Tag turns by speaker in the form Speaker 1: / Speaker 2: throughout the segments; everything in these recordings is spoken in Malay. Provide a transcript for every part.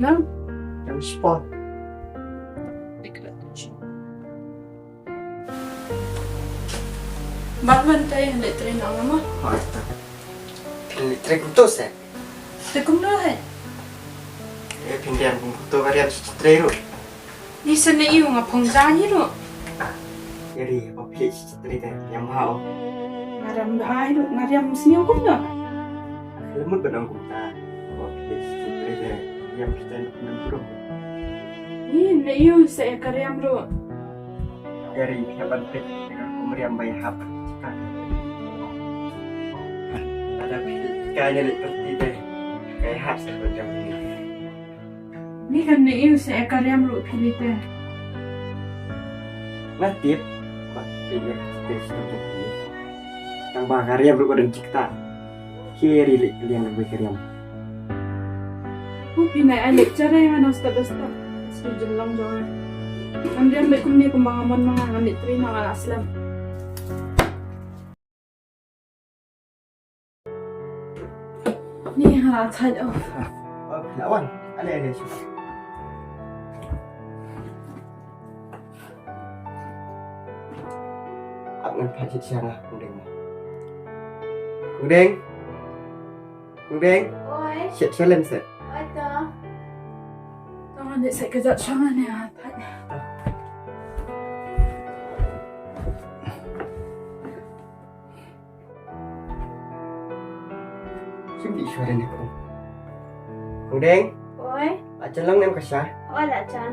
Speaker 1: Lang.
Speaker 2: Yang sport.
Speaker 1: Bakman tayo hindi train ang ama.
Speaker 2: Ito. Trek to set.
Speaker 1: Tekum na hai.
Speaker 2: Pindiam to varian trero.
Speaker 1: Isa na iyo nga pangzani ro.
Speaker 2: Jadi apa pilih cerita yang mau.
Speaker 1: Ngaram bahai ro ngaram siniyo kum na.
Speaker 2: Lemut benang kumta. Apa pilih cerita yang kita nak buruk.
Speaker 1: Ni na iyo sa karyam ro.
Speaker 2: Dari hebat trek dengan kumriam bayi hap. Ada kayaknya seperti deh. Kayak hap macam ini.
Speaker 1: Ni kan na iyo sa karyam ro pilite.
Speaker 2: Natip. Pilih cerita ini. Tang bakarya berbadan cipta. Kiri liang berkarya.
Speaker 1: Ku pinay alik cara yang basta-basta. Setuju lang jawab. Andyan may kumni kumbangaman mga nganit train ang alaslam. Ni haratad oh.
Speaker 2: Lawan. Ada sih. Aku nak pajak siapa kudeng. Kudeng.
Speaker 3: Oi,
Speaker 2: Siap salam set.
Speaker 3: oi to.
Speaker 1: Tangan dia saya kejat sangat ni haratad.
Speaker 2: Sumbi suara ni kau. Kudeng.
Speaker 3: Oi,
Speaker 2: Acan lang nem kasya.
Speaker 3: oi lah Chan.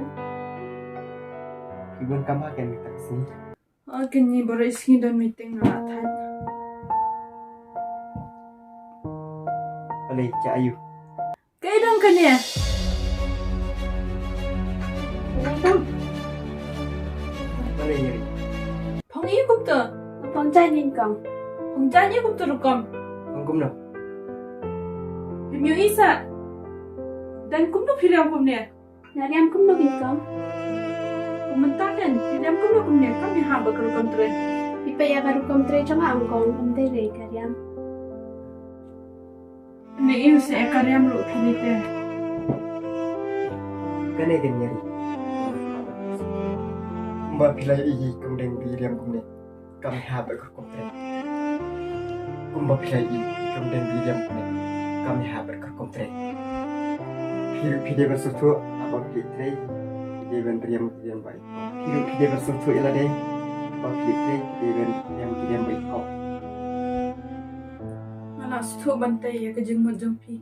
Speaker 2: Ibon kamu akan minta kesini.
Speaker 1: Akin ni baru isi dan meeting haratad.
Speaker 2: Oleh Cak Ayu.
Speaker 1: Kaidang ka niya.
Speaker 3: Assalamualaikum.
Speaker 2: Oleh nyeri.
Speaker 1: Pangiyo kum to.
Speaker 3: Pang Chan din kong.
Speaker 1: Pangjanyo kum to rukam.
Speaker 2: Tungkum no.
Speaker 1: Bimyo isa. Dan kum to pilihan kum niya.
Speaker 3: Nariam kum lo bin kong.
Speaker 1: Kumentakan, pilihan kum to kum niya. Kami haba ka rukam tre.
Speaker 3: Ipaya ka rukom tre chong ang kong. Umte re karyam.
Speaker 1: Ni iyo sa karyam ro pilite.
Speaker 2: Kan akan nyeri. Mbak pilih iyi kemudian biriam kemudian kami habis ke kontre. Mbak pilih iyi kemudian biriam kemudian kami habis ke kontre. Pilih bersuatu apa pilih tre. Pilih beriam baik. Pilih bersuatu ialah deh. Apa pilih tre. Pilih beriam baik kau.
Speaker 1: Mana stu bantai ya kejeng mo jumpi.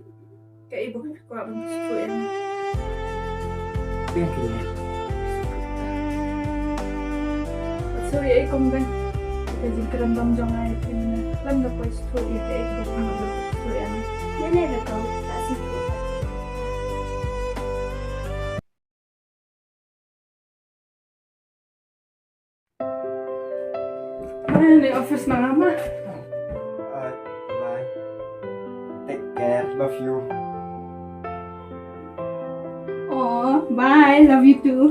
Speaker 1: Kaya ibu ko ang stu yan.
Speaker 2: Yang kini.
Speaker 1: So ya ikum gan. Kejeng kerendam jong ay kin. Lang na po stu ite ibu ko ang stu yan.
Speaker 3: Nene re kong. Tak sipu.
Speaker 1: Mana ni office na ama.
Speaker 2: Bye. Take care. Love you.
Speaker 1: Oh, bye. Love you too.